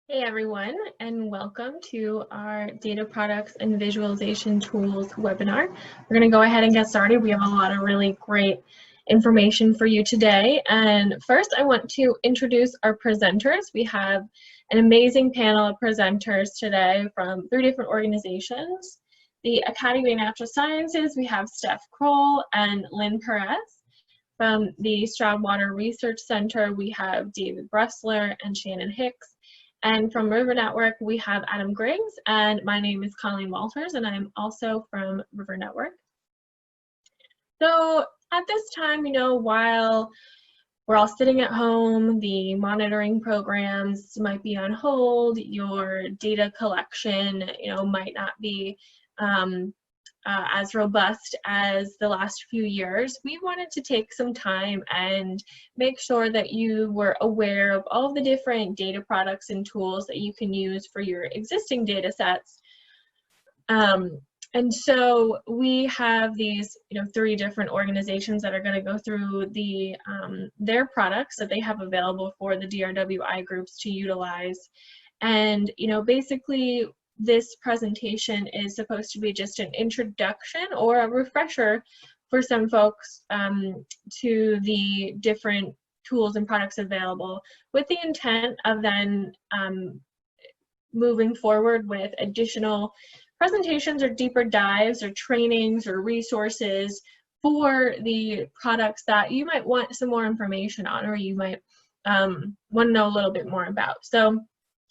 Hey everyone, and welcome to our Data Products and Visualization Tools webinar. We're going to go ahead and get started. We have a lot of really great information for you today. And first, I want to introduce our presenters. We have an amazing panel of presenters today from 3 different organizations. The Academy of Natural Sciences, we have Steph Kroll and Lynn Perez. From the Stroud Water Research Center, we have David Bressler and Shannon Hicks. And from River Network, we have Adam Griggs, and my name is Colleen Walters, and I'm also from River Network. So at this time, while we're all sitting at home, the monitoring programs might be on hold, your data collection, might not be as robust as the last few years. We wanted to take some time and make sure that you were aware of all the different data products and tools that you can use for your existing data sets. And so we have these 3 different organizations that are going to go through their products that they have available for the DRWI groups to utilize. And basically this presentation is supposed to be just an introduction or a refresher for some folks to the different tools and products available, with the intent of then moving forward with additional presentations or deeper dives or trainings or resources for the products that you might want some more information on, or you might want to know a little bit more about. So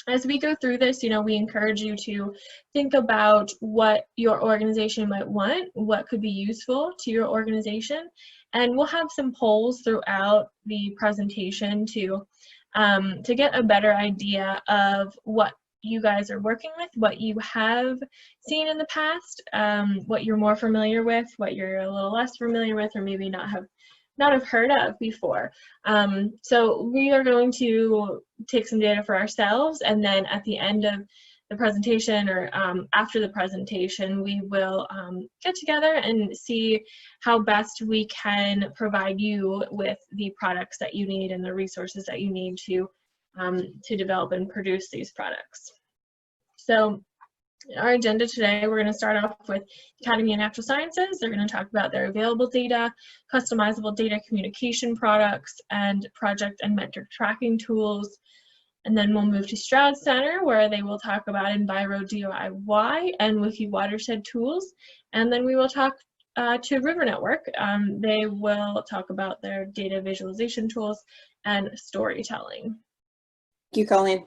as we go through this, we encourage you to think about what your organization might want, what could be useful to your organization, and we'll have some polls throughout the presentation to get a better idea of what you guys are working with, what you have seen in the past, what you're more familiar with, what you're a little less familiar with, or maybe not have heard of before. So we are going to take some data for ourselves, and then at the end of the presentation or after the presentation, we will get together and see how best we can provide you with the products that you need and the resources that you need to develop and produce these products. So our agenda today, we're going to start off with Academy of Natural Sciences. They're going to talk about their available data, customizable data communication products, and project and metric tracking tools. And then we'll move to Stroud Center, where they will talk about EnviroDIY and Wiki Watershed tools. And then we will talk to River Network. They will talk about their data visualization tools and storytelling. Thank you, Colleen.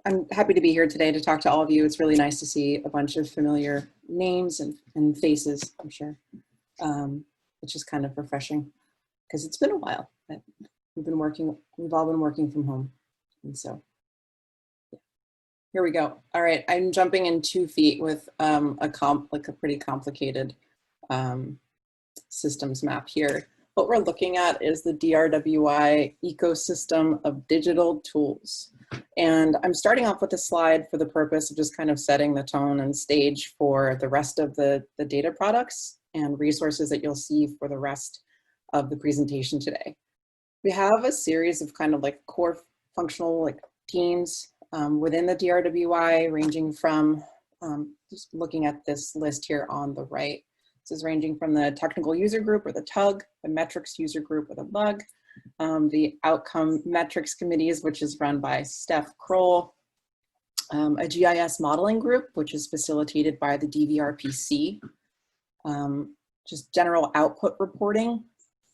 I'm happy to be here today to talk to all of you. It's really nice to see a bunch of familiar names and faces, I'm sure. It's just kind of refreshing because it's been a while. We've all been working from home. And so here we go. All right, I'm jumping in 2 feet with a pretty complicated systems map here. What we're looking at is the DRWI ecosystem of digital tools. And I'm starting off with a slide for the purpose of just kind of setting the tone and stage for the rest of the data products and resources that you'll see for the rest of the presentation today. We have a series of kind of like core functional teams within the DRWI, ranging from, just looking at this list here on the right. This is ranging from the technical user group or the TUG, the metrics user group or the MUG, the outcome metrics committees, which is run by Steph Kroll, a GIS modeling group, which is facilitated by the DVRPC, just general output reporting,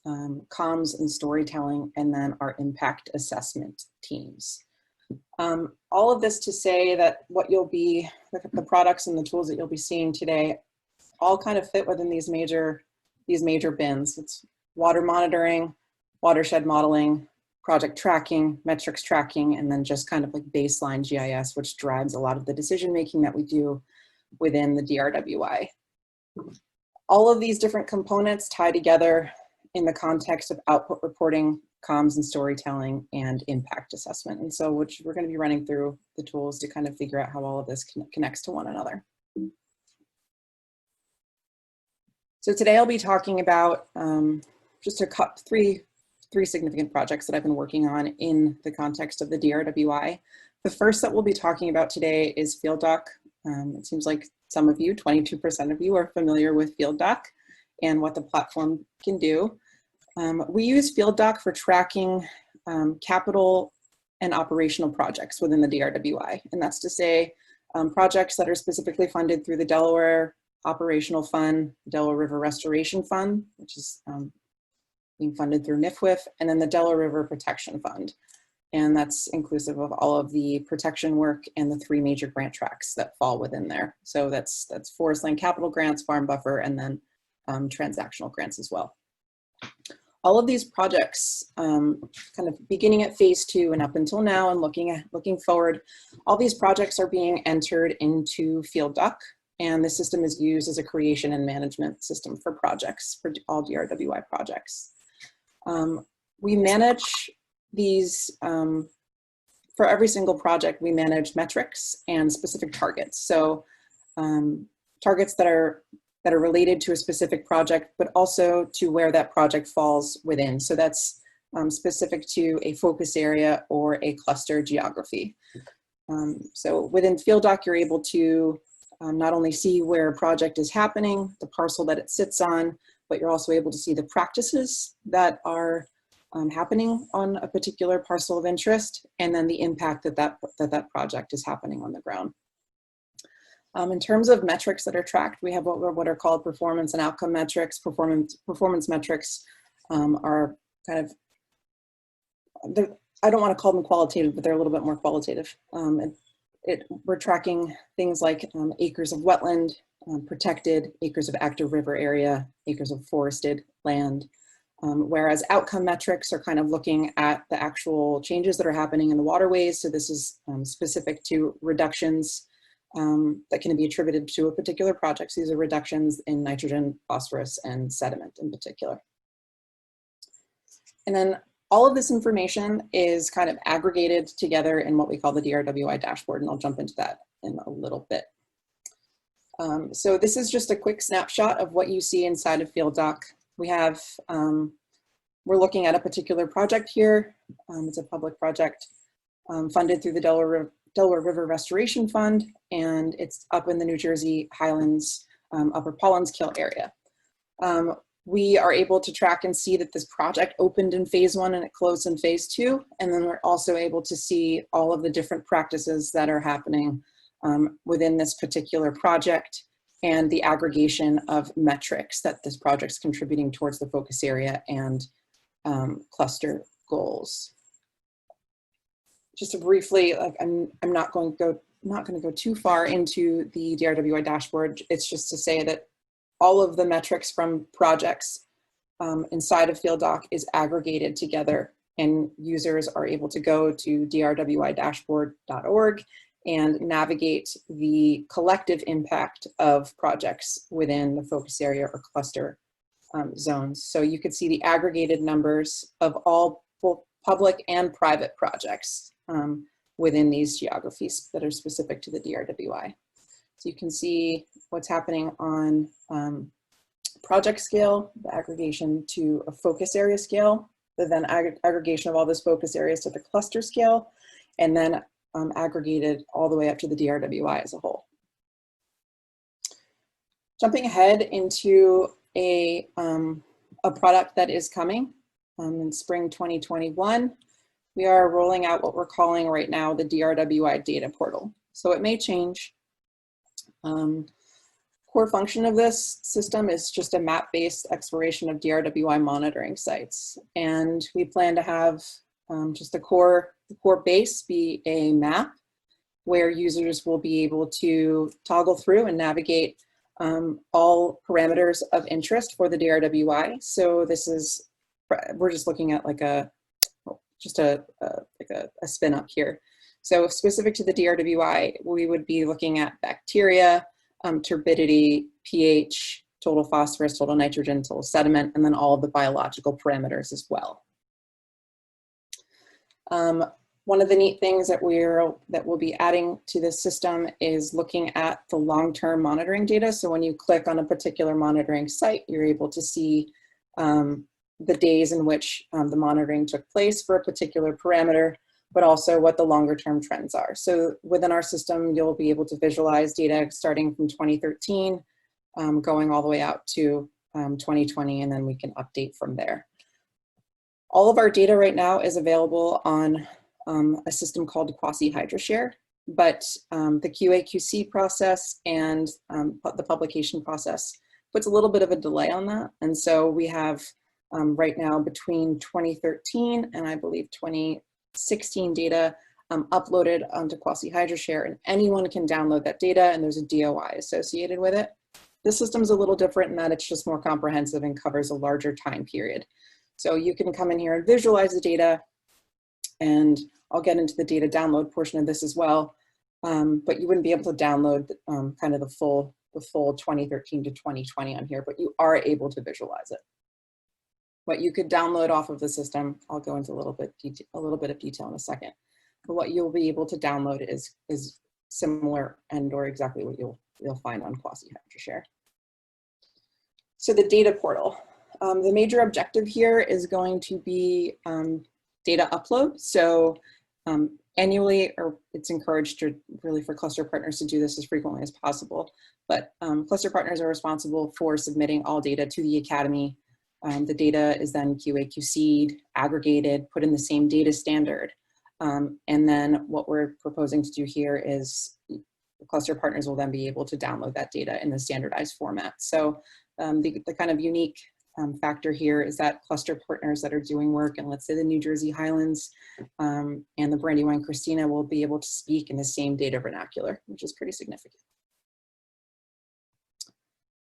comms and storytelling, and then our impact assessment teams. All of this to say that what you'll be, the products and the tools that you'll be seeing today all kind of fit within these major bins. It's water monitoring, watershed modeling, project tracking, metrics tracking, and then just kind of like baseline GIS, which drives a lot of the decision making that we do within the DRWI. All of these different components tie together in the context of output reporting, comms and storytelling, and impact assessment. And so we're going to be running through the tools to kind of figure out how all of this connects to one another. So today I'll be talking about just 3 three significant projects that I've been working on in the context of the DRWI. The first that we'll be talking about today is FieldDoc. It seems like some of you, 22% of you, are familiar with FieldDoc and what the platform can do. We use FieldDoc for tracking capital and operational projects within the DRWI. And that's to say projects that are specifically funded through the Delaware Operational Fund, Delaware River Restoration Fund, which is being funded through NIFWIF, and then the Delaware River Protection Fund. And that's inclusive of all of the protection work and the three major grant tracks that fall within there. So that's forest land capital grants, farm buffer, and then transactional grants as well. All of these projects, kind of beginning at phase 2 and up until now and looking forward, all these projects are being entered into FieldDoc, and the system is used as a creation and management system for projects, for all DRWI projects. We manage these, for every single project, we manage metrics and specific targets. So targets that are related to a specific project, but also to where that project falls within. So that's specific to a focus area or a cluster geography. So within FieldDoc, you're able to not only see where a project is happening, the parcel that it sits on, but you're also able to see the practices that are happening on a particular parcel of interest, and then the impact that project is happening on the ground. In terms of metrics that are tracked, we have what are called performance and outcome metrics. Performance metrics are kind of, I don't want to call them qualitative, but they're a little bit more qualitative. We're tracking things like acres of wetland, protected, acres of active river area, acres of forested land. Whereas outcome metrics are kind of looking at the actual changes that are happening in the waterways. So this is specific to reductions that can be attributed to a particular project. So these are reductions in nitrogen, phosphorus, and sediment in particular. And then all of this information is kind of aggregated together in what we call the DRWI dashboard, and I'll jump into that in a little bit. So this is just a quick snapshot of what you see inside of FieldDoc. We have, we're looking at a particular project here. It's a public project funded through the Delaware River Restoration Fund, and it's up in the New Jersey Highlands, Upper Pollenskill area. We are able to track and see that this project opened in phase 1 and it closed in phase 2. And then we're also able to see all of the different practices that are happening within this particular project and the aggregation of metrics that this project's contributing towards the focus area and cluster goals. Just to briefly, like I'm not going to go too far into the DRWI dashboard. It's just to say that all of the metrics from projects inside of FieldDoc is aggregated together, and users are able to go to drwidashboard.org and navigate the collective impact of projects within the focus area or cluster zones. So you could see the aggregated numbers of all both public and private projects within these geographies that are specific to the DRWI. So you can see what's happening on project scale, the aggregation to a focus area scale, the then aggregation of all those focus areas to the cluster scale, and then aggregated all the way up to the DRWI as a whole. Jumping ahead into a product that is coming in spring 2021, we are rolling out what we're calling right now the DRWI data portal. So it may change. Core function of this system is just a map-based exploration of DRWI monitoring sites. And we plan to have just the core base be a map where users will be able to toggle through and navigate all parameters of interest for the DRWI. So this is, we're just looking at like a spin up here. So specific to the DRWI, we would be looking at bacteria, turbidity, pH, total phosphorus, total nitrogen, total sediment, and then all of the biological parameters as well. One of the neat things that we'll be adding to this system is looking at the long-term monitoring data. So when you click on a particular monitoring site, you're able to see the days in which the monitoring took place for a particular parameter, but also what the longer term trends are. So within our system, you'll be able to visualize data starting from 2013, going all the way out to 2020, and then we can update from there. All of our data right now is available on a system called quasi-HydroShare, but the QA/QC process and the publication process puts a little bit of a delay on that. And so we have right now between 2013 and I believe 2016 data uploaded onto quasi-HydroShare, and anyone can download that data, and there's a DOI associated with it. This system's a little different in that it's just more comprehensive and covers a larger time period. So you can come in here and visualize the data, and I'll get into the data download portion of this as well, but you wouldn't be able to download kind of the full 2013 to 2020 on here, but you are able to visualize it. What you could download off of the system, I'll go into a little bit of detail in a second, but what you'll be able to download is similar and or exactly what you'll find on quasi-HydroShare. So the data portal. The major objective here is going to be data upload. So annually, or it's encouraged to really for cluster partners to do this as frequently as possible, but cluster partners are responsible for submitting all data to the Academy. The data is then QA/QC'd, aggregated, put in the same data standard. And then what we're proposing to do here is cluster partners will then be able to download that data in the standardized format. So the kind of unique factor here is that cluster partners that are doing work in, let's say, the New Jersey Highlands and the Brandywine Christina will be able to speak in the same data vernacular, which is pretty significant.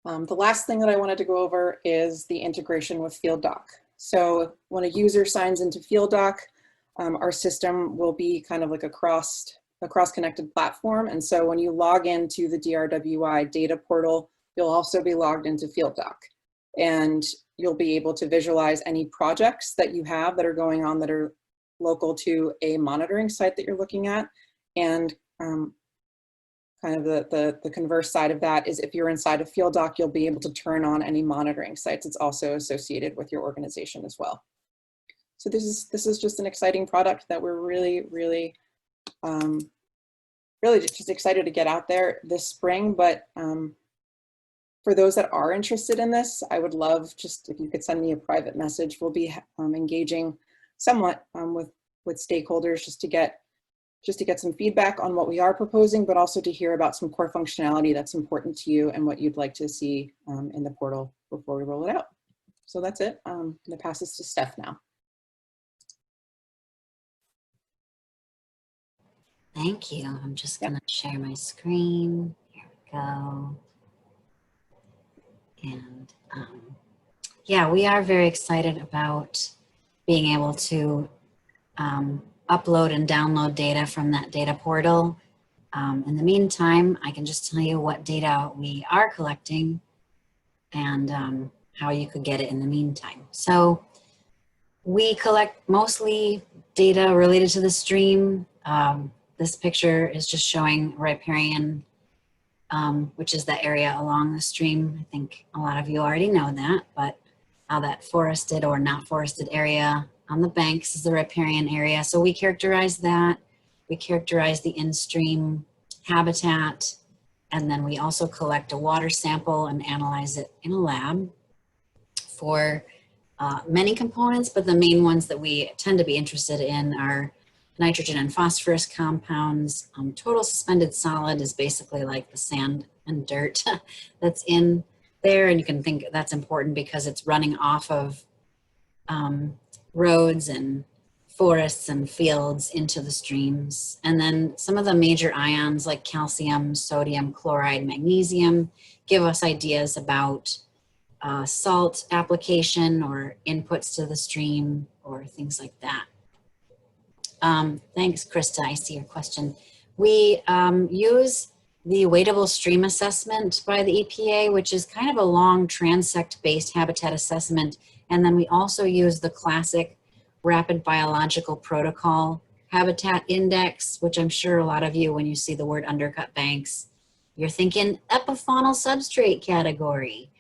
The last thing that I wanted to go over is the integration with FieldDoc. So when a user signs into FieldDoc, our system will be kind of like a cross-connected platform. And so when you log into the DRWI data portal, you'll also be logged into FieldDoc. And you'll be able to visualize any projects that you have that are going on that are local to a monitoring site that you're looking at. And kind of the converse side of that is if you're inside of FieldDoc, you'll be able to turn on any monitoring sites. It's also associated with your organization as well. So this is just an exciting product that we're really just excited to get out there this spring. But for those that are interested in this, I would love just if you could send me a private message. We'll be engaging somewhat with stakeholders just to get some feedback on what we are proposing, but also to hear about some core functionality that's important to you and what you'd like to see in the portal before we roll it out. So that's it. I'm going to pass this to Steph now. Thank you. I'm just going to share my screen. Here we go. And yeah, we are very excited about being able to upload and download data from that data portal. In the meantime, I can just tell you what data we are collecting and how you could get it in the meantime. So we collect mostly data related to the stream. This picture is just showing riparian, which is the area along the stream. I think a lot of you already know that, but that forested or not forested area on the banks is the riparian area. So we characterize that. We characterize the in-stream habitat, and then we also collect a water sample and analyze it in a lab for many components, but the main ones that we tend to be interested in are nitrogen and phosphorus compounds. Total suspended solid is basically like the sand and dirt that's in there, and you can think that's important because it's running off of roads and forests and fields into the streams. And then some of the major ions like calcium, sodium, chloride, magnesium give us ideas about salt application or inputs to the stream or things like that. Thanks, Krista. I see your question. We use the Weightable Stream Assessment by the EPA, which is kind of a long transect-based habitat assessment. And then we also use the classic Rapid Biological Protocol Habitat Index, which I'm sure a lot of you, when you see the word undercut banks, you're thinking epifaunal substrate category.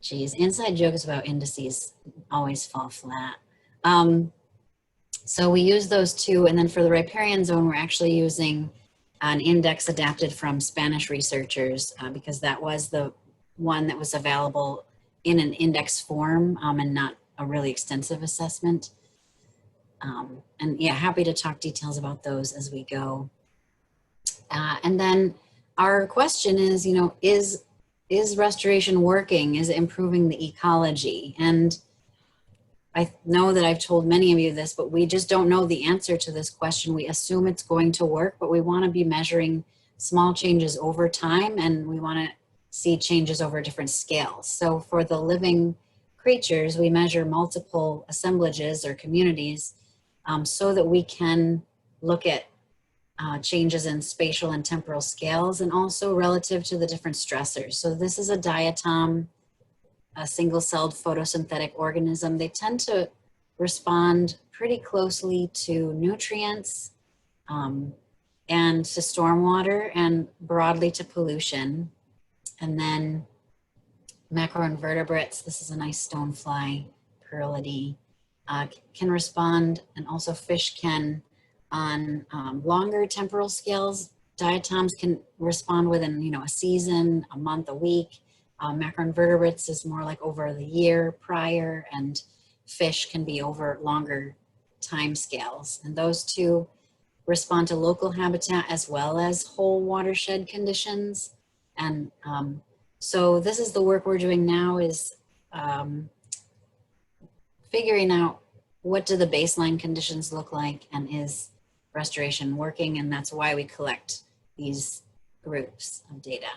Geez, inside jokes about indices always fall flat. So we use those two, and then for the riparian zone, we're actually using an index adapted from Spanish researchers because that was the one that was available in an index form and not a really extensive assessment. And yeah, happy to talk details about those as we go. And then our question is, you know, is restoration working? Is it improving the ecology? And I know that I've told many of you this, but we just don't know the answer to this question. We assume it's going to work, but we want to be measuring small changes over time, and we want to see changes over different scales. So for the living creatures, we measure multiple assemblages or communities so that we can look at changes in spatial and temporal scales, and also relative to the different stressors. So this is a diatom, a single-celled photosynthetic organism. They tend to respond pretty closely to nutrients and to stormwater, and broadly to pollution. And then macroinvertebrates, this is a nice stonefly, Purlidae, can respond, and also fish can on longer temporal scales. Diatoms can respond within, you know, a season, a month, a week. Macroinvertebrates is more like over the year prior, and fish can be over longer time scales. And those two respond to local habitat as well as whole watershed conditions. And so this is the work we're doing now, is figuring out what do the baseline conditions look like, and is restoration working? And that's why we collect these groups of data.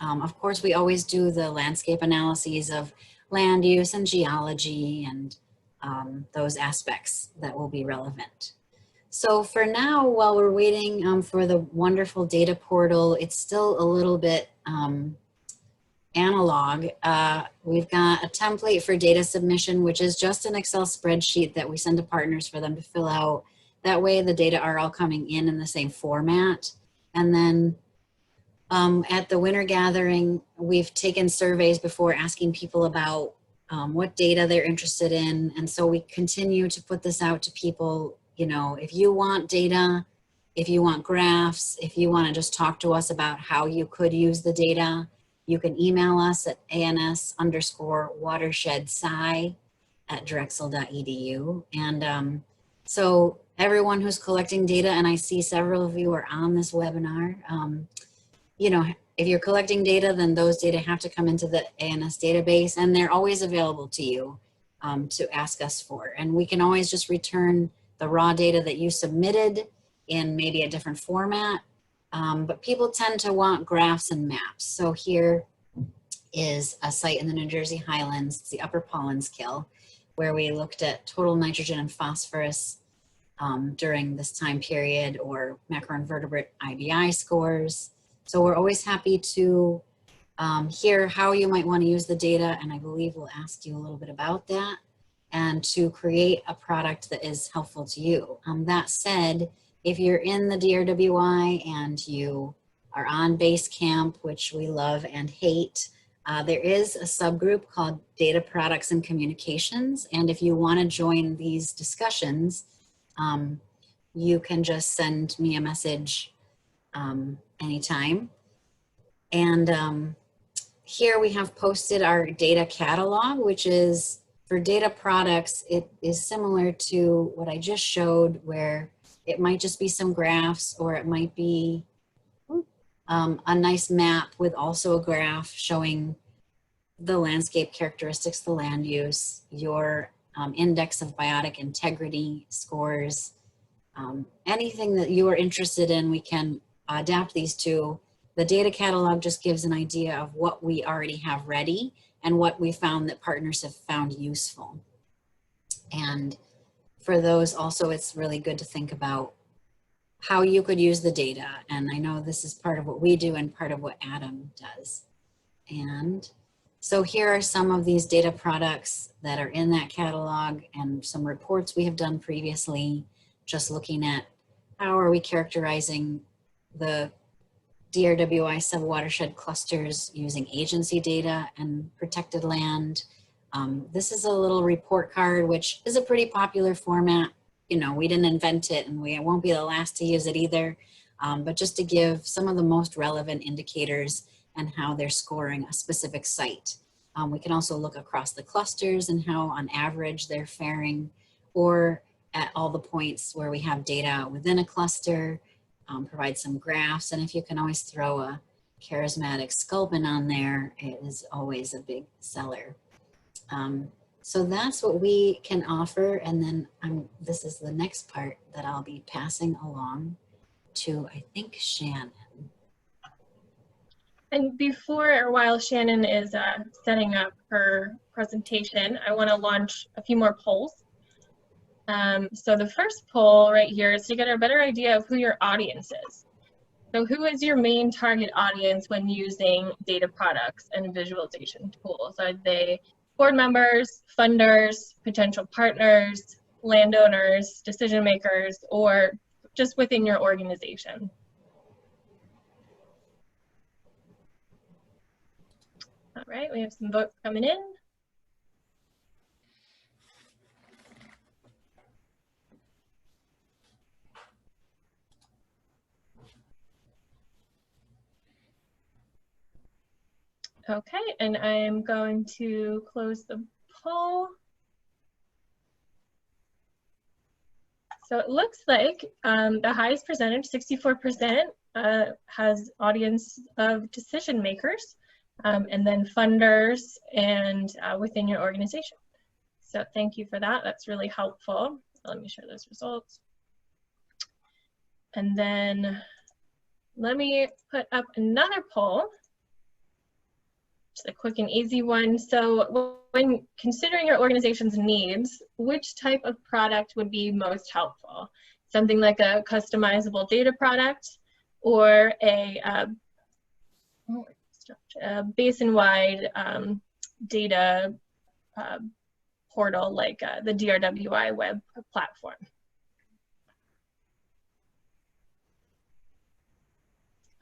Of course, we always do the landscape analyses of land use and geology and those aspects that will be relevant. So for now, while we're waiting for the wonderful data portal, it's still a little bit analog. We've got a template for data submission, which is just an Excel spreadsheet that we send to partners for them to fill out. That way the data are all coming in the same format. And then at the winter gathering, we've taken surveys before asking people about what data they're interested in. And so we continue to put this out to people. You know, if you want data, if you want graphs, if you want to just talk to us about how you could use the data, you can email us at ans_watershedsci@drexel.edu. And so everyone who's collecting data, and I see several of you are on this webinar, you know, if you're collecting data, then those data have to come into the ANS database, and they're always available to you to ask us for. And we can always just return the raw data that you submitted in maybe a different format. But people tend to want graphs and maps. So here is a site in the New Jersey Highlands, it's the Upper Pollenskill, where we looked at total nitrogen and phosphorus during this time period, or macroinvertebrate IBI scores. So we're always happy to hear how you might want to use the data, and I believe we'll ask you a little bit about that, and to create a product that is helpful to you. That said, if you're in the DRWI and you are on Basecamp, which we love and hate, there is a subgroup called Data Products and Communications. And if you want to join these discussions, you can just send me a message anytime. And here we have posted our data catalog, which is for data products. It is similar to what I just showed, where it might just be some graphs, or it might be a nice map with also a graph showing the landscape characteristics, the land use, your index of biotic integrity scores, anything that you are interested in, we can adapt these to. The data catalog just gives an idea of what we already have ready and what we found that partners have found useful. And for those also, it's really good to think about how you could use the data. And I know this is part of what we do and part of what Adam does. And so here are some of these data products that are in that catalog, and some reports we have done previously, just looking at how are we characterizing the DRWI sub-watershed clusters using agency data and protected land. This is a little report card, which is a pretty popular format. You know, we didn't invent it and we won't be the last to use it either, but just to give some of the most relevant indicators and how they're scoring a specific site. We can also look across the clusters and how on average they're faring, or at all the points where we have data within a cluster, provide some graphs. And if you can always throw a charismatic sculpin on there, it is always a big seller. So that's what we can offer. And then this is the next part that I'll be passing along to, I think, Shannon. And before or while Shannon is setting up her presentation, I want to launch a few more polls. So the first poll right here is to get a better idea of who your audience is. So who is your main target audience when using data products and visualization tools? Are they board members, funders, potential partners, landowners, decision makers, or just within your organization? All right, we have some votes coming in. Okay, and I am going to close the poll. So it looks like the highest percentage, 64%, has audience of decision makers, and then funders and within your organization. So thank you for that. That's really helpful. Let me share those results. And then let me put up another poll. Just a quick and easy one. So when considering your organization's needs, which type of product would be most helpful? Something like a customizable data product, or a basin-wide data portal like the DRWI web platform.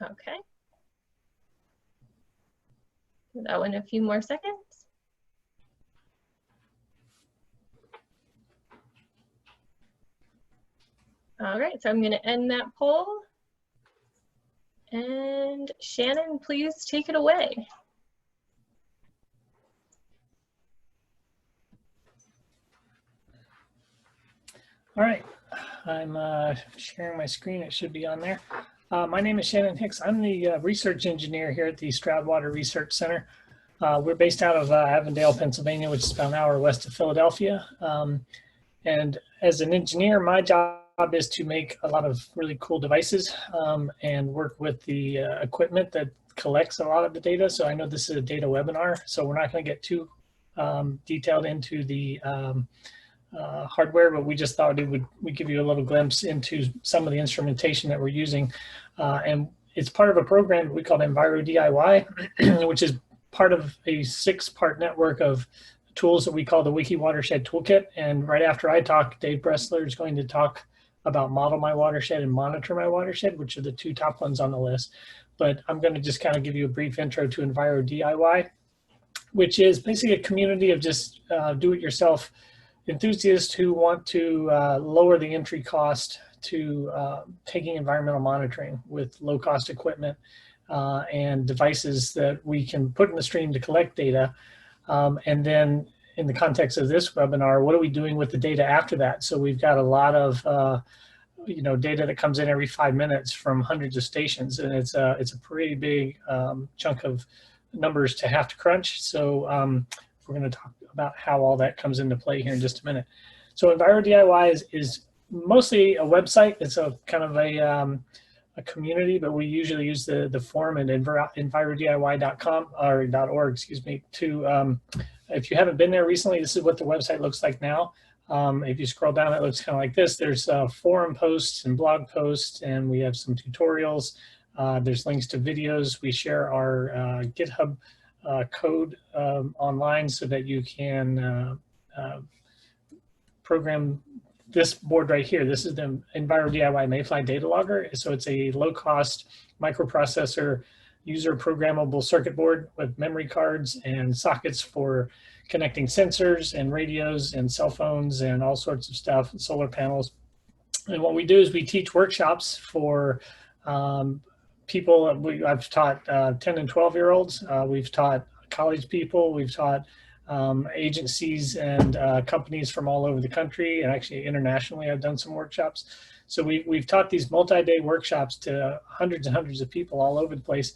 Okay. That one, a few more seconds. All right, so I'm going to end that poll. And Shannon, please take it away. All right, I'm sharing my screen. It should be on there. My name is Shannon Hicks. I'm the research engineer here at the Stroud Water Research Center. We're based out of Avondale, Pennsylvania, which is about an hour west of Philadelphia. And as an engineer, my job is to make a lot of really cool devices and work with the equipment that collects a lot of the data. So I know this is a data webinar, so we're not going to get too detailed into the hardware, but we just thought we'd give you a little glimpse into some of the instrumentation that we're using. And it's part of a program that we call EnviroDIY, which is part of a 6-part network of tools that we call the Wiki Watershed Toolkit. And right after I talk, Dave Bressler is going to talk about Model My Watershed and Monitor My Watershed, which are the 2 top ones on the list. But I'm going to just kind of give you a brief intro to EnviroDIY, which is basically a community of just do-it-yourself enthusiasts who want to lower the entry cost to taking environmental monitoring with low-cost equipment and devices that we can put in the stream to collect data. And then in the context of this webinar, what are we doing with the data after that? So we've got a lot of data that comes in every 5 minutes from hundreds of stations, and it's a pretty big chunk of numbers to have to crunch. So we're going to talk about how all that comes into play here in just a minute. So EnviroDIY is mostly a website. It's a kind of a community, but we usually use the forum at EnviroDIY.com or .org, excuse me, to, if you haven't been there recently, this is what the website looks like now. If you scroll down, it looks kind of like this. There's forum posts and blog posts, and we have some tutorials. There's links to videos. We share our GitHub code online so that you can program this board right here. This is the EnviroDIY Mayfly data logger. So it's a low-cost microprocessor user programmable circuit board with memory cards and sockets for connecting sensors and radios and cell phones and all sorts of stuff, and solar panels. And what we do is we teach workshops for people. I've taught 10 and 12-year-olds. We've taught college people. We've taught agencies and companies from all over the country, and actually internationally I've done some workshops. So we've taught these multi-day workshops to hundreds and hundreds of people all over the place,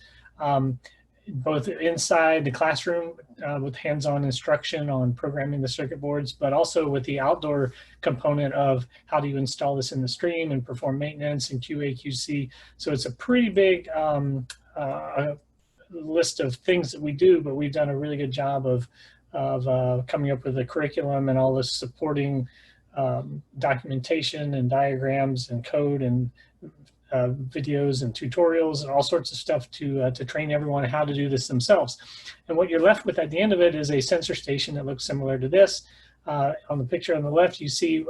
both inside the classroom with hands-on instruction on programming the circuit boards, but also with the outdoor component of how do you install this in the stream and perform maintenance and QA, QC. So it's a pretty big list of things that we do, but we've done a really good job of coming up with a curriculum and all this supporting documentation and diagrams and code and videos and tutorials and all sorts of stuff to train everyone how to do this themselves. And what you're left with at the end of it is a sensor station that looks similar to this. On the picture on the left, you see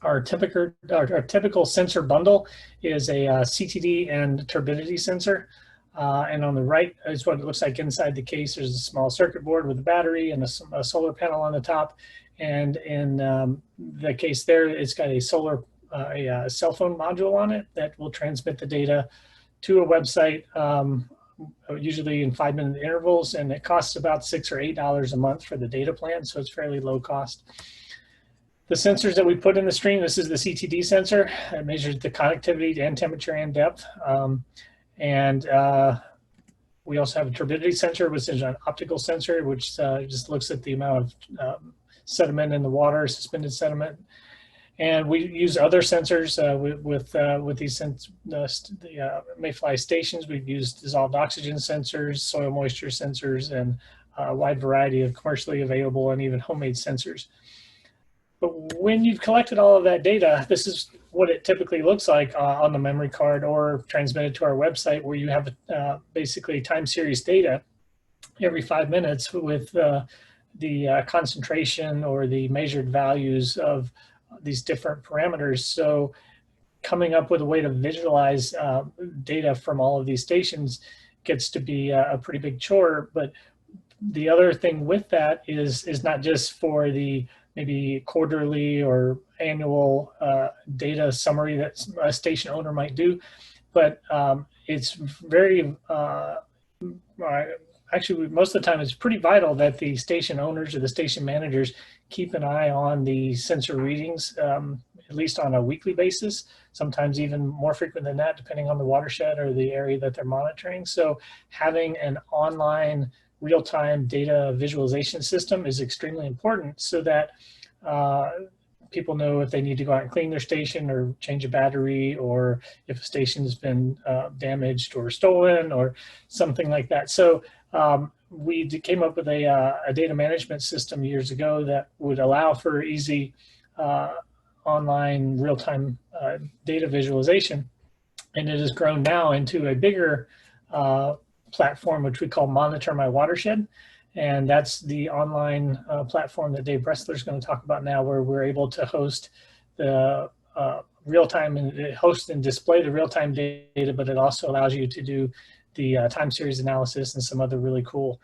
our typical sensor bundle is a CTD and turbidity sensor. And on the right is what it looks like inside the case. There's a small circuit board with a battery and a solar panel on the top. And in the case there, it's got a cell phone module on it that will transmit the data to a website, usually in 5-minute intervals. And it costs about $6 or $8 a month for the data plan. So it's fairly low cost. The sensors that we put in the stream, this is the CTD sensor. It measures the connectivity and temperature and depth. We also have a turbidity sensor, which is an optical sensor, which just looks at the amount of sediment in the water, suspended sediment. And we use other sensors with these Mayfly stations. We've used dissolved oxygen sensors, soil moisture sensors, and a wide variety of commercially available and even homemade sensors. But when you've collected all of that data, this is what it typically looks like on the memory card or transmitted to our website, where you have basically time series data every 5 minutes with the concentration or the measured values of these different parameters. So coming up with a way to visualize data from all of these stations gets to be a pretty big chore. But the other thing with that is not just for the maybe quarterly or annual data summary that a station owner might do, but it's very, actually most of the time it's pretty vital that the station owners or the station managers keep an eye on the sensor readings, at least on a weekly basis, sometimes even more frequent than that, depending on the watershed or the area that they're monitoring. So having an online real-time data visualization system is extremely important, so that people know if they need to go out and clean their station or change a battery, or if a station has been damaged or stolen or something like that. So we came up with a data management system years ago that would allow for easy online real-time data visualization. And it has grown now into a bigger platform, which we call Monitor My Watershed. And that's the online platform that Dave Bressler is going to talk about now, where we're able to host the real-time and host and display the real-time data, but it also allows you to do the time series analysis and some other really cool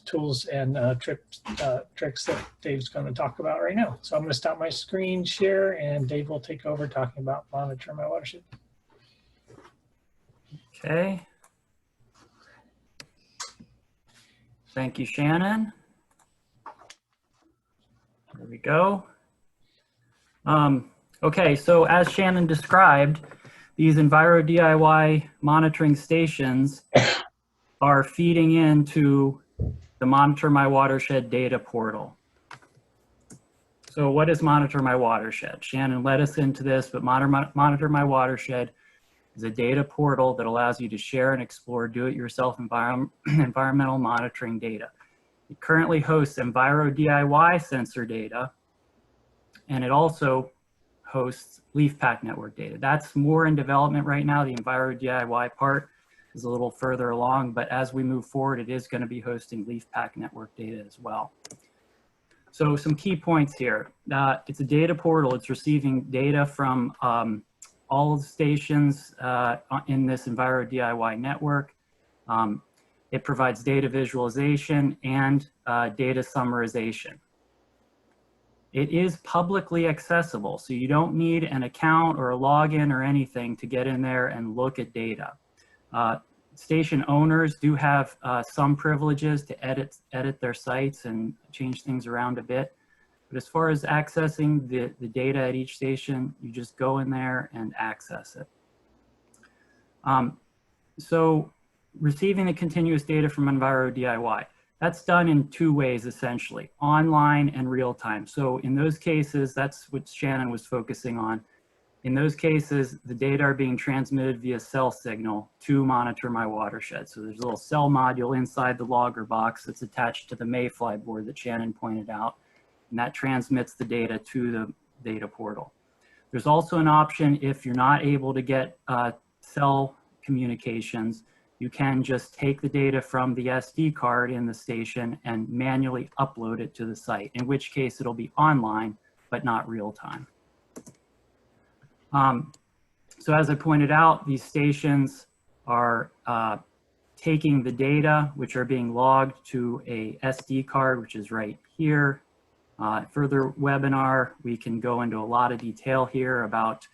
tools and tricks that Dave's going to talk about right now. So I'm going to stop my screen share, and Dave will take over talking about Monitor My Watershed. Okay. Thank you, Shannon. There we go. Okay, so as Shannon described, these EnviroDIY monitoring stations are feeding into the Monitor My Watershed data portal. So what is Monitor My Watershed? Shannon led us into this, but Monitor My Watershed is a data portal that allows you to share and explore do-it-yourself environmental monitoring data. It currently hosts EnviroDIY sensor data, and it also hosts LeafPack network data. That's more in development right now. The EnviroDIY part is a little further along, but as we move forward, it is going to be hosting LeafPack network data as well. So some key points here. It's a data portal. It's receiving data from all of the stations in this EnviroDIY network. It provides data visualization and data summarization. It is publicly accessible, so you don't need an account or a login or anything to get in there and look at data. Station owners do have some privileges to edit their sites and change things around a bit. But as far as accessing the data at each station, you just go in there and access it. So receiving the continuous data from EnviroDIY, that's done in two ways essentially, online and real time. So in those cases, that's what Shannon was focusing on. In those cases, the data are being transmitted via cell signal to Monitor My Watershed. So there's a little cell module inside the logger box that's attached to the Mayfly board that Shannon pointed out, and that transmits the data to the data portal. There's also an option if you're not able to get cell communications, you can just take the data from the SD card in the station and manually upload it to the site, in which case it'll be online, but not real time. So as I pointed out, these stations are taking the data, which are being logged to a SD card, which is right here. Further webinar, we can go into a lot of detail here about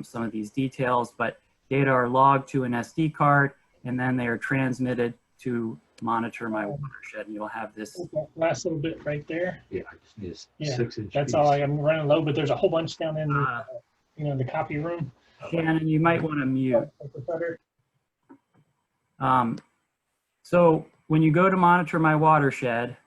some of these details, but data are logged to an SD card, and then they are transmitted to Monitor My Watershed, and you'll have this. Last little bit right there. Yeah, I just need a Yeah, 6-inch that's piece. all. I'm running low, but there's a whole bunch down in the, you know, the copy room. Shannon, you might want to mute. So when you go to Monitor My Watershed,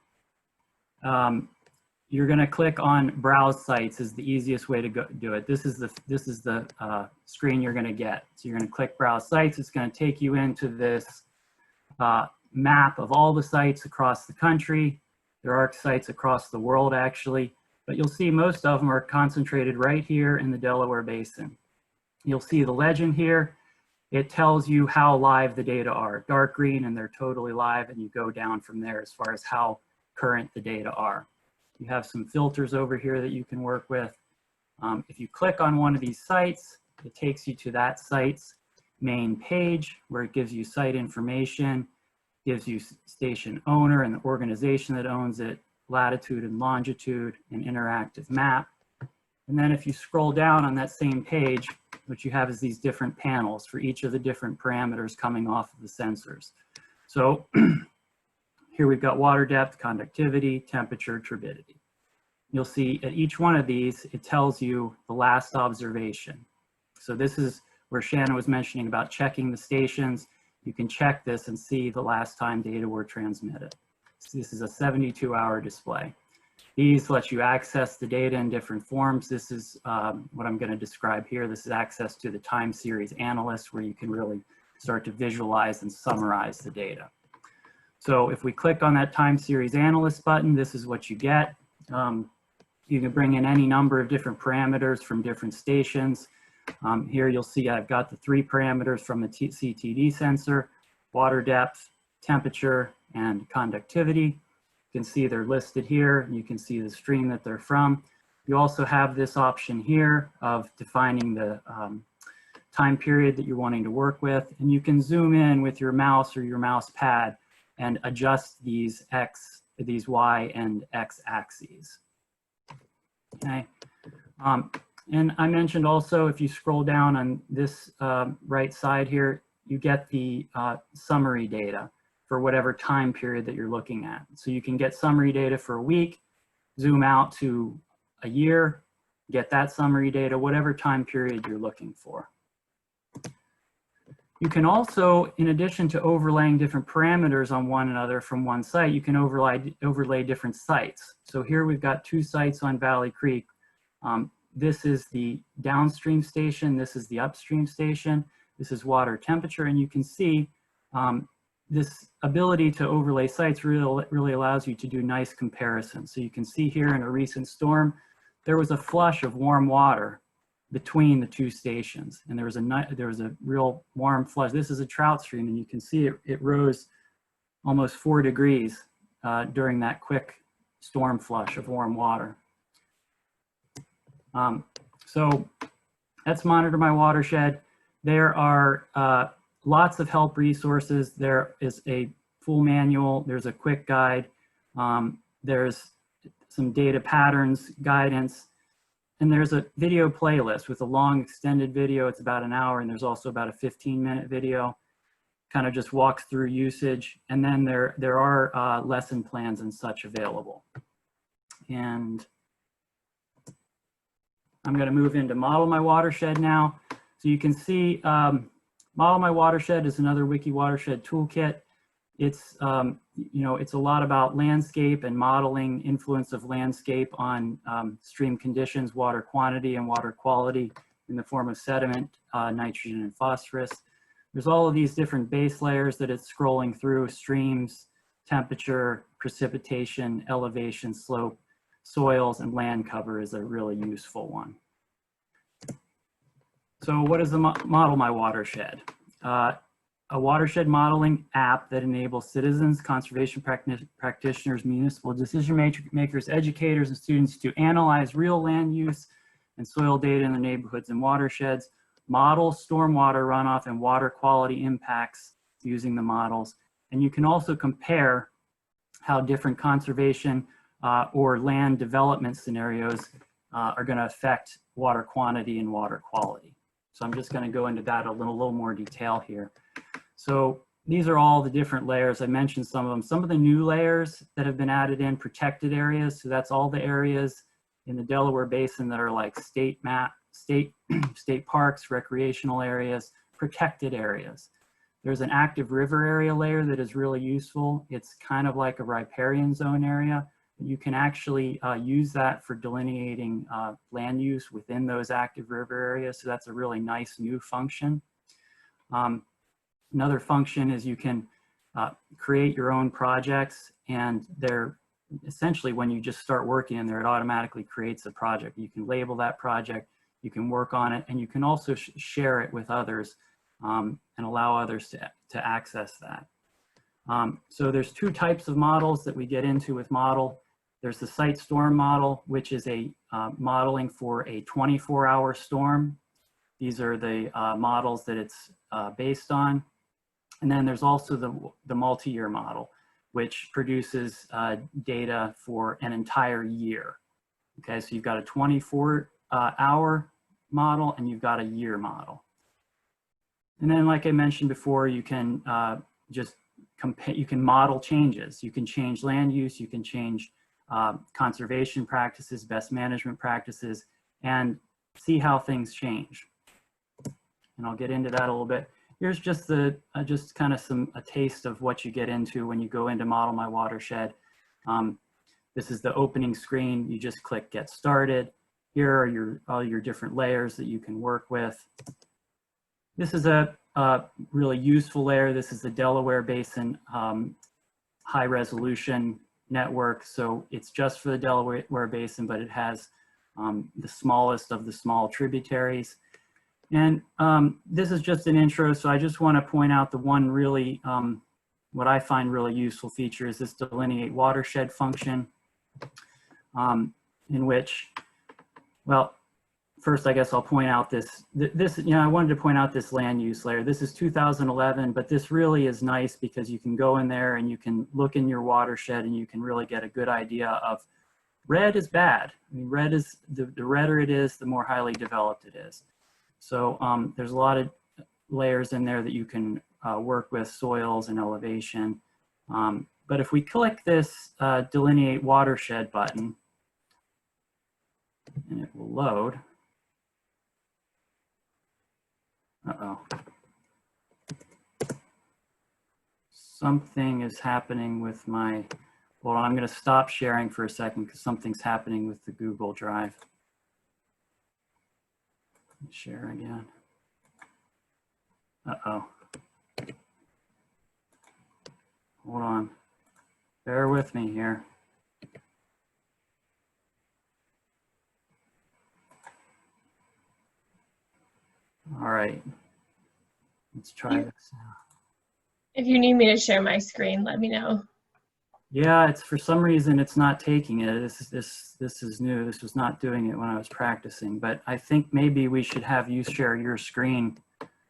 you're going to click on Browse Sites is the easiest way to do it. This is the screen you're going to get. So you're going to click Browse Sites. It's going to take you into this map of all the sites across the country. There are sites across the world actually, but you'll see most of them are concentrated right here in the Delaware Basin. You'll see the legend here. It tells you how live the data are, dark green, and they're totally live, and you go down from there as far as how current the data are. You have some filters over here that you can work with. If you click on one of these sites, it takes you to that site's main page where it gives you site information, gives you station owner and the organization that owns it, latitude and longitude, an interactive map. And then if you scroll down on that same page, what you have is these different panels for each of the different parameters coming off of the sensors. So here we've got water depth, conductivity, temperature, turbidity. You'll see at each one of these, it tells you the last observation. So this is where Shannon was mentioning about checking the stations. You can check this and see the last time data were transmitted. So this is a 72-hour display. These let you access the data in different forms. This is what I'm going to describe here. This is access to the time series analyst, where you can really start to visualize and summarize the data. So if we click on that time series analyst button, this is what you get. You can bring in any number of different parameters from different stations. Here you'll see I've got the 3 parameters from the CTD sensor: water depth, temperature, and conductivity. You can see they're listed here. You can see the stream that they're from. You also have this option here of defining the time period that you're wanting to work with, and you can zoom in with your mouse or your mouse pad and adjust these Y and X axes. Okay. And I mentioned also, if you scroll down on this right side here, you get the summary data for whatever time period that you're looking at. So you can get summary data for a week, zoom out to a year, get that summary data, whatever time period you're looking for. You can also, in addition to overlaying different parameters on one another from one site, you can overlay different sites. So here we've got 2 sites on Valley Creek. This is the downstream station. This is the upstream station. This is water temperature. And you can see this ability to overlay sites really allows you to do nice comparisons. So you can see here in a recent storm, there was a flush of warm water between the 2 stations, and there was a real warm flush. This is a trout stream, and you can see it rose almost 4 degrees during that quick storm flush of warm water. So that's Monitor My Watershed. There are lots of help resources. There is a full manual. There's a quick guide. There's some data patterns, guidance, and there's a video playlist with a long extended video. It's about an hour, and there's also about a 15-minute video. Kind of just walks through usage, and then there are lesson plans and such available. And I'm going to move into Model My Watershed now. So you can see Model My Watershed is another Wiki Watershed toolkit. It's it's a lot about landscape and modeling influence of landscape on stream conditions, water quantity, and water quality in the form of sediment, nitrogen, and phosphorus. There's all of these different base layers that it's scrolling through: streams, temperature, precipitation, elevation, slope, soils, and land cover is a really useful one. So what is the Model My Watershed? A watershed modeling app that enables citizens, conservation practitioners, municipal decision makers, educators, and students to analyze real land use and soil data in the neighborhoods and watersheds, model stormwater runoff and water quality impacts using the models. And you can also compare how different conservation or land development scenarios are going to affect water quantity and water quality. So I'm just going to go into that in a little more detail here. So these are all the different layers. I mentioned some of them. Some of the new layers that have been added in: protected areas. So that's all the areas in the Delaware Basin that are like state parks, recreational areas, protected areas. There's an active river area layer that is really useful. It's kind of like a riparian zone area. You can actually use that for delineating land use within those active river areas. So that's a really nice new function. Another function is you can create your own projects, and they're essentially, when you just start working in there, it automatically creates a project. You can label that project, you can work on it, and you can also share it with others and allow others to access that. So there's two types of models that we get into with Model. There's the site storm model, which is a modeling for a 24-hour storm. These are the models that it's based on. And then there's also the multi-year model, which produces data for an entire year. Okay, so you've got a 24-hour model and you've got a year model. And then, like I mentioned before, you can just compare, you can model changes. You can change land use, you can change conservation practices, best management practices, and see how things change. And I'll get into that a little bit. Here's just just kind of a taste of what you get into when you go into Model My Watershed. This is the opening screen. You just click Get Started. Here are all your different layers that you can work with. This is a really useful layer. This is the Delaware Basin high resolution network. So it's just for the Delaware Basin, but it has the smallest of the small tributaries. And this is just an intro, so I just want to point out the one really, what I find really useful feature is this delineate watershed function, in which, well, first I guess I'll point out this, I wanted to point out this land use layer. This is 2011, but this really is nice because you can go in there and you can look in your watershed and you can really get a good idea of red is bad. I mean, red is, the redder it is, the more highly developed it is. So there's a lot of layers in there that you can work with, soils and elevation. But if we click this delineate watershed button, and it will load. Uh-oh. Something is happening with my, hold on, I'm going to stop sharing for a second because something's happening with the Google Drive. Share again. Uh-oh. Hold on. Bear with me here. All right. Let's try this. If you need me to share my screen, let me know. Yeah, it's for some reason it's not taking it. This is new. This was not doing it when I was practicing, but I think maybe we should have you share your screen,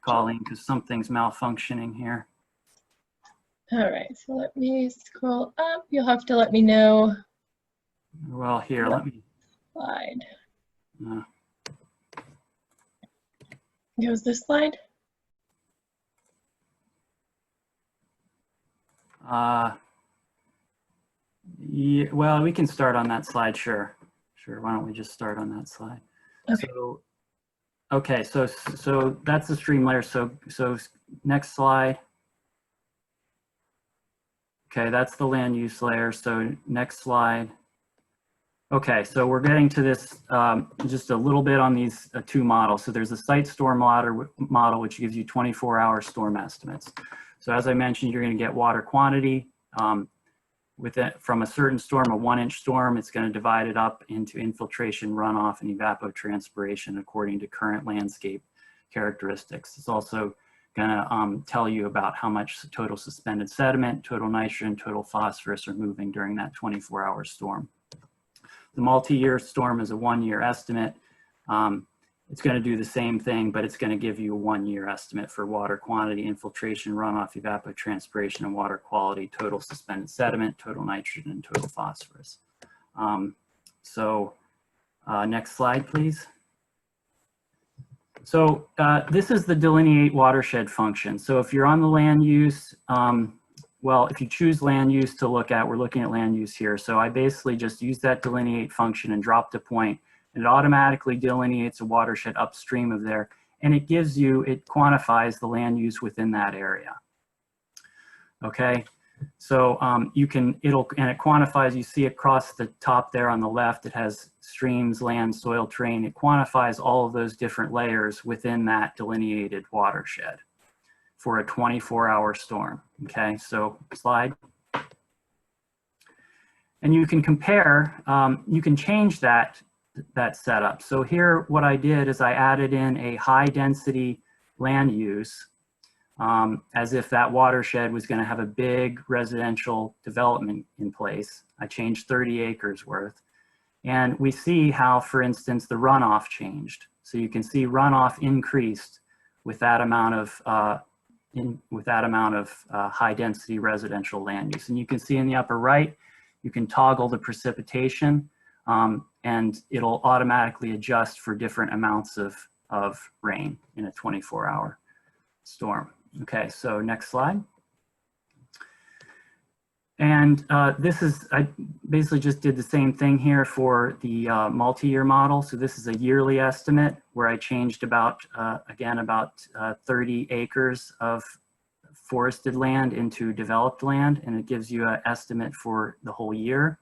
Colleen, because something's malfunctioning here. All right, so let me scroll up. You'll have to let me know. Well, here, let me. Slide. Uh, Goes this slide? yeah, well, we can start on that slide, sure. Sure, why don't we just start on that slide? Okay. So, okay, so that's the stream layer. So next slide. Okay, that's the land use layer. So next slide. Okay, so we're getting to this just a little bit on these two models. So there's a site storm model, which gives you 24-hour storm estimates. So as I mentioned, you're going to get water quantity. With it, from a certain storm, a 1-inch storm, it's going to divide it up into infiltration, runoff, and evapotranspiration according to current landscape characteristics. It's also going to tell you about how much total suspended sediment, total nitrogen, total phosphorus are moving during that 24-hour storm. The multi-year storm is a 1-year estimate. It's going to do the same thing, but it's going to give you a 1-year estimate for water quantity, infiltration, runoff, evapotranspiration, and water quality, total suspended sediment, total nitrogen, and total phosphorus. Next slide, please. So this is the delineate watershed function. So if you're on the land use, well, if you choose land use to look at, we're looking at land use here. So I basically just use that delineate function and dropped a point. And it automatically delineates a watershed upstream of there. And it gives you, it quantifies the land use within that area. Okay, so and it quantifies, you see across the top there on the left, it has streams, land, soil, terrain. It quantifies all of those different layers within that delineated watershed for a 24-hour storm. Okay, so slide. And you can compare, you can change that setup. So here what I did is I added in a high density land use as if that watershed was going to have a big residential development in place. I changed 30 acres worth. And we see how, for instance, the runoff changed. So you can see runoff increased with that amount of high density residential land use. And you can see in the upper right, you can toggle the precipitation and it'll automatically adjust for different amounts of rain in a 24-hour storm. Okay, so next slide. And I basically just did the same thing here for the multi-year model. So this is a yearly estimate where I changed about 30 acres of forested land into developed land, and it gives you an estimate for the whole year.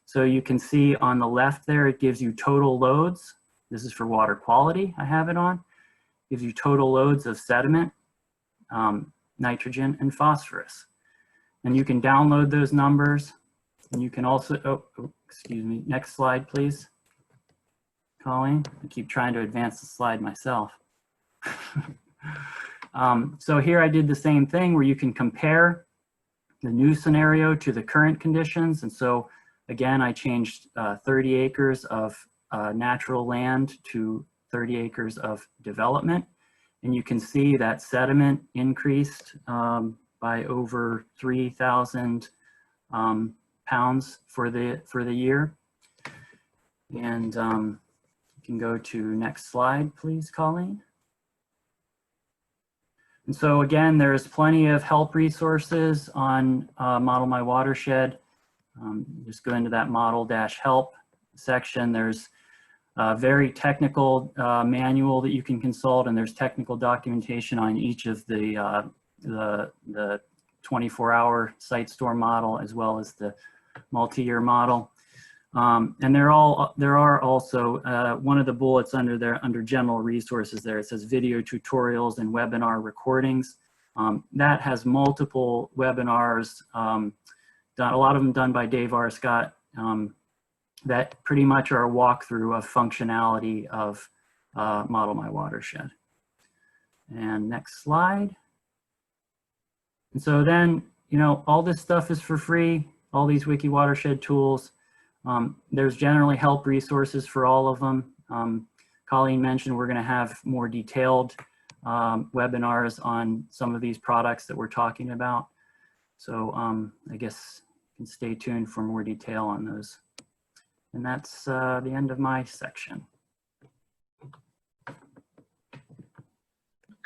So you can see on the left there, it gives you total loads. This is for water quality, I have it on. It gives you total loads of sediment, nitrogen, and phosphorus. And you can download those numbers. And you can also, excuse me, next slide, please. Colleen, I keep trying to advance the slide myself. So here I did the same thing where you can compare the new scenario to the current conditions. And so again, I changed 30 acres of natural land to 30 acres of development. And you can see that sediment increased by over 3,000 pounds for the year. And you can go to next slide, please, Colleen. And so again, there's plenty of help resources on Model My Watershed. Just go into that model-help section. There's a very technical manual that you can consult, and there's technical documentation on each of the 24-hour site storm model as well as the multi-year model. And there are also one of the bullets under general resources there. It says video tutorials and webinar recordings. That has multiple webinars, a lot of them done by Dave R. Scott, that pretty much are a walkthrough of functionality of Model My Watershed. And next slide. And so then, you know, all this stuff is for free. all these wiki watershed tools. There's generally help resources for all of them. Colleen mentioned we're going to have more detailed webinars on some of these products that we're talking about. So I guess you can stay tuned for more detail on those. And that's the end of my section.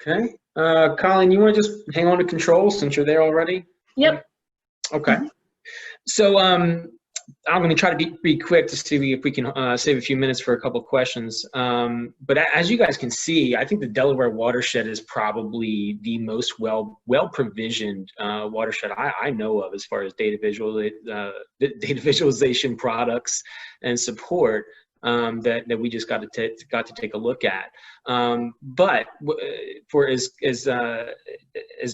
Okay. Colleen, you want to just hang on to controls since you're there already? Yep. Okay. So I'm going to try to be quick to see if we can save a few minutes for a couple of questions. But as you guys can see, I think the Delaware watershed is probably the most well-provisioned watershed I know of as far as data visualization products and support. That we just got to take a look at. But for as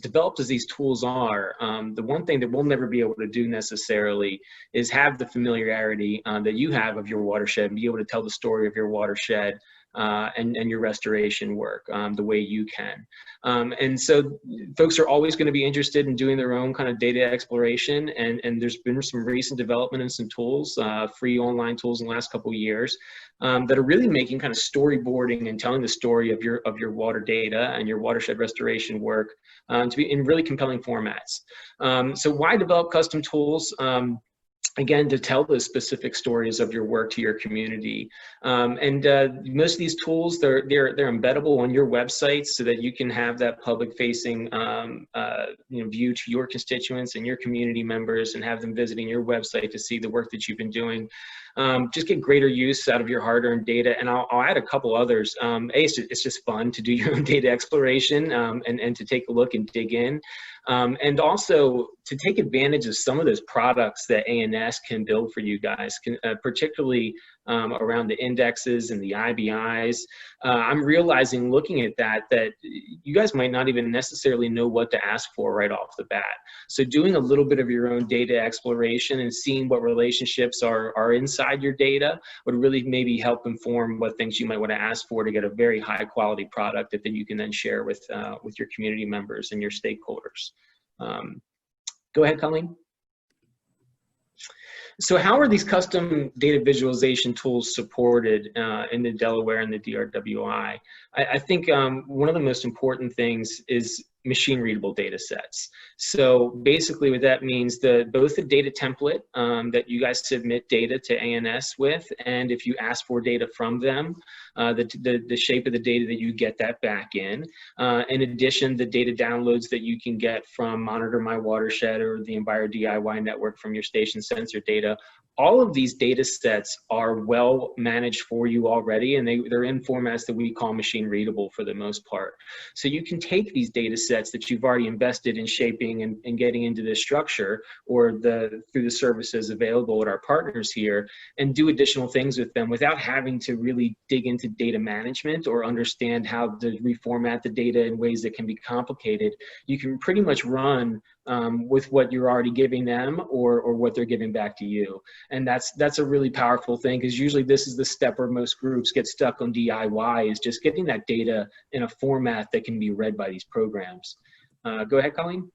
developed as these tools are, the one thing that we'll never be able to do necessarily is have the familiarity that you have of your watershed and be able to tell the story of your watershed and your restoration work the way you can. And so folks are always going to be interested in doing their own kind of data exploration, and there's been some recent development in some tools, free online tools in the last couple of years that are really making kind of storyboarding and telling the story of your water data and your watershed restoration work to be in really compelling formats. So why develop custom tools? Again, to tell the specific stories of your work to your community. Most of these tools, they're embeddable on your website so that you can have that public-facing view to your constituents and your community members and have them visiting your website to see the work that you've been doing. Just get greater use out of your hard-earned data, and I'll add a couple others. It's just fun to do your own data exploration and to take a look and dig in. And also to take advantage of some of those products that ANS can build for you guys, particularly around the indexes and the IBIs. I'm realizing looking at that you guys might not even necessarily know what to ask for right off the bat. So doing a little bit of your own data exploration and seeing what relationships are inside your data would really maybe help inform what things you might want to ask for to get a very high quality product that then you can then share with your community members and your stakeholders. Go ahead, Colleen. So how are these custom data visualization tools supported in the Delaware and the DRWI? I think one of the most important things is machine readable data sets. So basically what that means, both the data template that you guys submit data to ANS with, and if you ask for data from them, the shape of the data that you get that back in. In addition, the data downloads that you can get from Monitor My Watershed or the EnviroDIY network from your station sensor data. All of these data sets are well managed for you already, and they're in formats that we call machine readable for the most part. So you can take these data sets that you've already invested in shaping and getting into this structure or through the services available at our partners here and do additional things with them without having to really dig into data management or understand how to reformat the data in ways that can be complicated. You can pretty much run with what you're already giving them or what they're giving back to you. And that's a really powerful thing, because usually this is the step where most groups get stuck on DIY, is just getting that data in a format that can be read by these programs. Go ahead, Colleen.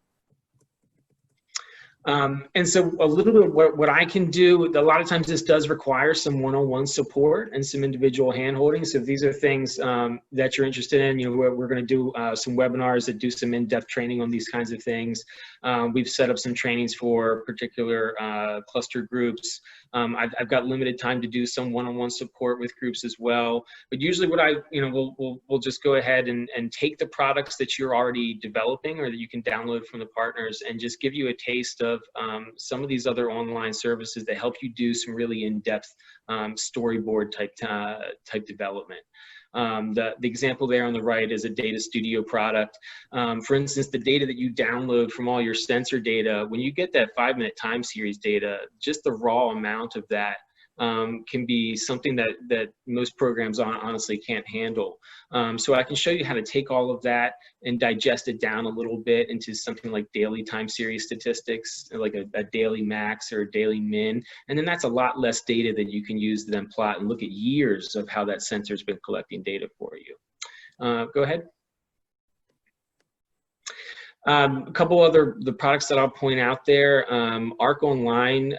And so a little bit of what I can do, a lot of times this does require some one-on-one support and some individual hand-holding. So if these are things that you're interested in, we're going to do some webinars that do some in-depth training on these kinds of things. We've set up some trainings for particular cluster groups. I've got limited time to do some one-on-one support with groups as well. But usually what we'll just go ahead and take the products that you're already developing or that you can download from the partners and just give you a taste of some of these other online services that help you do some really in-depth storyboard type development. The example there on the right is a data studio product. For instance, the data that you download from all your sensor data, when you get that 5-minute time series data, just the raw amount of that can be something that most programs honestly can't handle. So I can show you how to take all of that and digest it down a little bit into something like daily time series statistics, like a daily max or a daily min. And then that's a lot less data that you can use to then plot and look at years of how that sensor's been collecting data for you. Go ahead. A couple other the products that I'll point out there, Arc Online,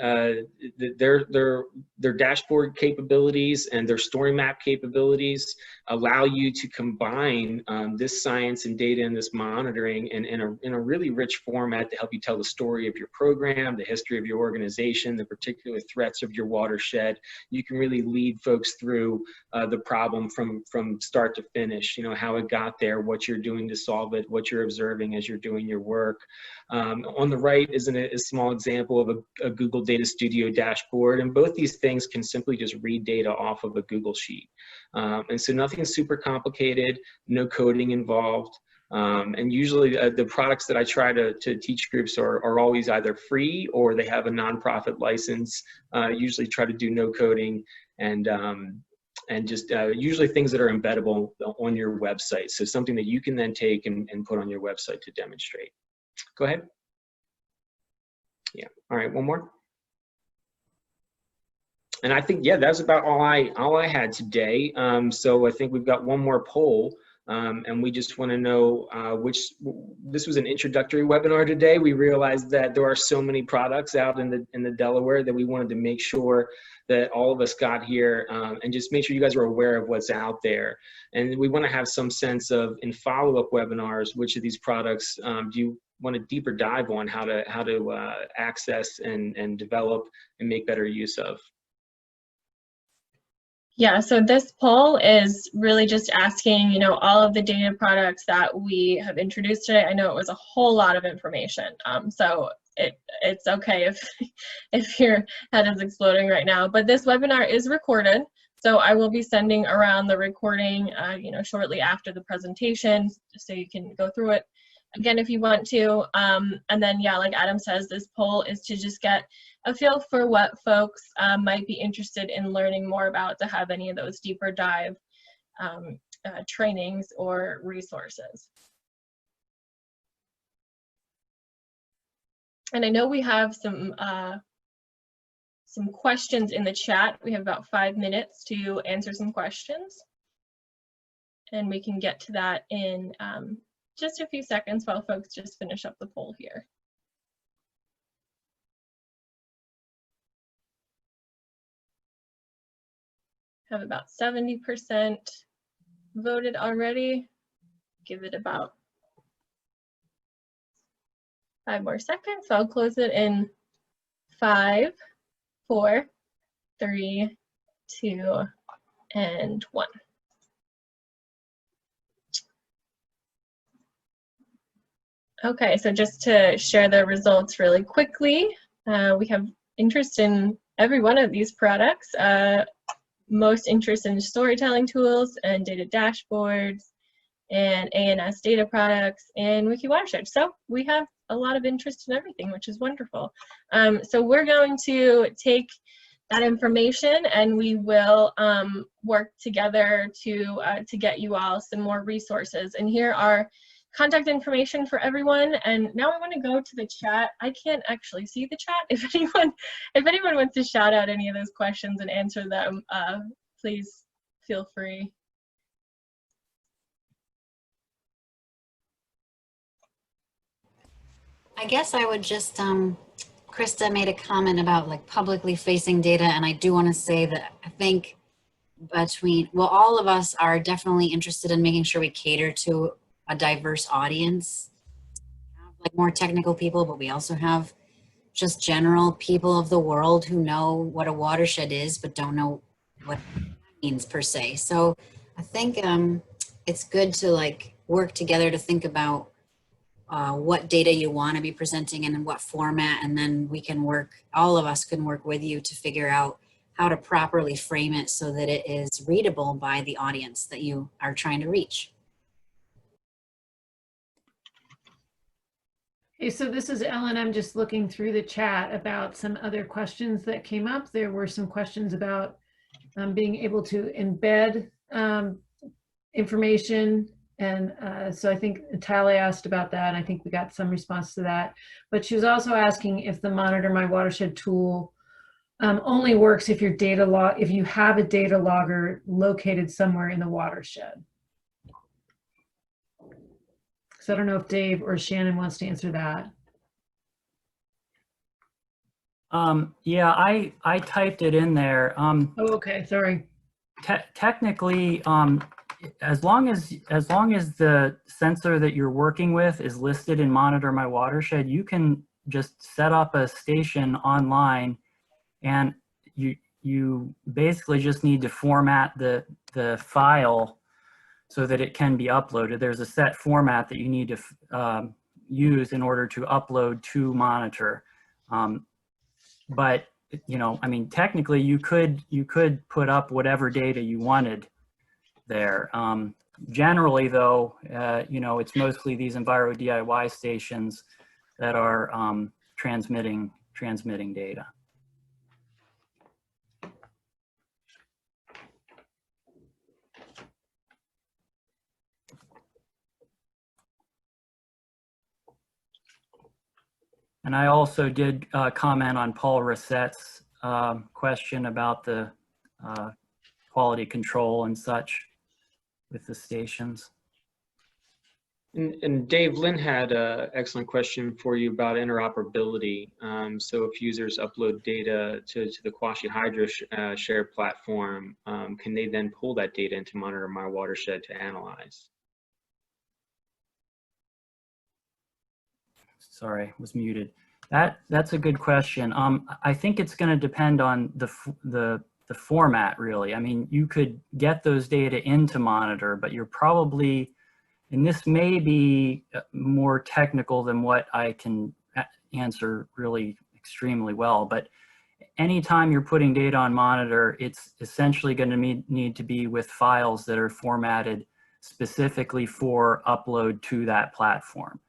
their dashboard capabilities and their story map capabilities allow you to combine this science and data and this monitoring in a really rich format to help you tell the story of your program, the history of your organization, the particular threats of your watershed. You can really lead folks through the problem from start to finish, you know, how it got there, what you're doing to solve it, what you're observing as you're doing your work. On the right is a small example of a Google Data Studio dashboard, and both these things can simply just read data off of a Google Sheet. And so nothing super complicated, no coding involved. And usually the products that I try to teach groups are always either free or they have a nonprofit license, usually try to do no coding and just usually things that are embeddable on your website. So something that you can then take and put on your website to demonstrate. Go ahead. Yeah, all right, one more. And I think, yeah, that's about all I had today. So I think we've got one more poll. And we just want to know this was an introductory webinar today. We realized that there are so many products out in the Delaware that we wanted to make sure that all of us got here and just make sure you guys are aware of what's out there. And we want to have some sense of, in follow-up webinars, which of these products do you want a deeper dive on how to access and develop and make better use of. Yeah, so this poll is really just asking, you know, all of the data products that we have introduced today. I know it was a whole lot of information, so it's okay if your head is exploding right now. But this webinar is recorded, so I will be sending around the recording, you know, shortly after the presentation, so you can go through it again if you want to. And then, yeah, like Adam says, this poll is to just get a feel for what folks might be interested in learning more about, to have any of those deeper dive trainings or resources. And I know we have some questions in the chat. We have about 5 minutes to answer some questions. And we can get to that in just a few seconds while folks just finish up the poll here. Have about 70% voted already. Give it about 5 more seconds. So I'll close it in 5, 4, 3, 2, and 1. Okay, so just to share the results really quickly, we have interest in every one of these products. Most interest in storytelling tools and data dashboards and ANS data products and Wiki Watershed. So we have a lot of interest in everything, which is wonderful. So we're going to take that information and we will work together to get you all some more resources. And here are contact information for everyone. And now I want to go to the chat. I can't actually see the chat. If anyone wants to shout out any of those questions and answer them, please feel free. I guess I would just, Krista made a comment about like publicly facing data, and I do want to say that I think all of us are definitely interested in making sure we cater to a diverse audience. We have like more technical people, but we also have just general people of the world who know what a watershed is, but don't know what it means per se. So I think it's good to like work together to think about what data you want to be presenting and in what format, and then we can all of us can work with you to figure out how to properly frame it so that it is readable by the audience that you are trying to reach. Hey, so this is Ellen. I'm just looking through the chat about some other questions that came up. There were some questions about being able to embed information. And so I think Talia asked about that, and I think we got some response to that. But she was also asking if the Monitor My Watershed tool only works if if you have a data logger located somewhere in the watershed. Because I don't know if Dave or Shannon wants to answer that. Yeah, I typed it in there. Oh, okay, sorry. Technically, as long as the sensor that you're working with is listed in Monitor My Watershed, you can just set up a station online, and you basically just need to format the file so that it can be uploaded. There's a set format that you need to use in order to upload to Monitor. But you know, I mean, technically, you could put up whatever data you wanted there. Generally, though, you know, it's mostly these EnviroDIY stations that are transmitting data. And I also did comment on Paul Rissette's question about the quality control and such with the stations. And Dave, Lynn had an excellent question for you about interoperability. So if users upload data to the Quashi Hydro Share platform, can they then pull that data into Monitor My Watershed to analyze? Sorry, was muted. That's a good question. I think it's going to depend on the format, really. I mean, you could get those data into Monitor, but you're probably, and this may be more technical than what I can answer really extremely well, but anytime you're putting data on Monitor, it's essentially going to need to be with files that are formatted specifically for upload to that platform.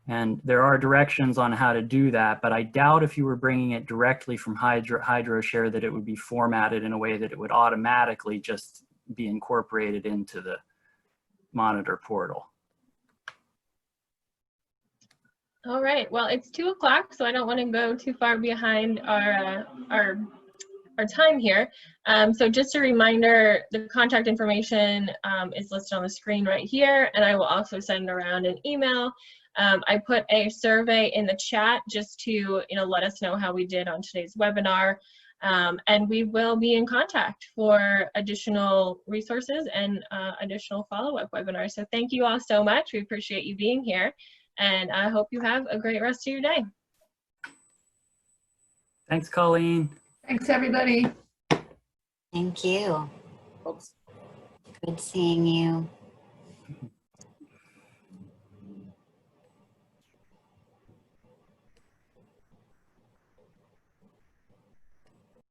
And there are directions on how to do that, but I doubt if you were bringing it directly from HydroShare that it would be formatted in a way that it would automatically just be incorporated into the Monitor portal. All right, well, it's 2 o'clock, so I don't want to go too far behind our time here. So just a reminder, the contact information is listed on the screen right here, and I will also send around an email. I put a survey in the chat just to let us know how we did on today's webinar, and we will be in contact for additional resources and additional follow-up webinars. So thank you all so much. We appreciate you being here, and I hope you have a great rest of your day. Thanks, Colleen. Thanks, everybody. Thank you. Oops. Good seeing you.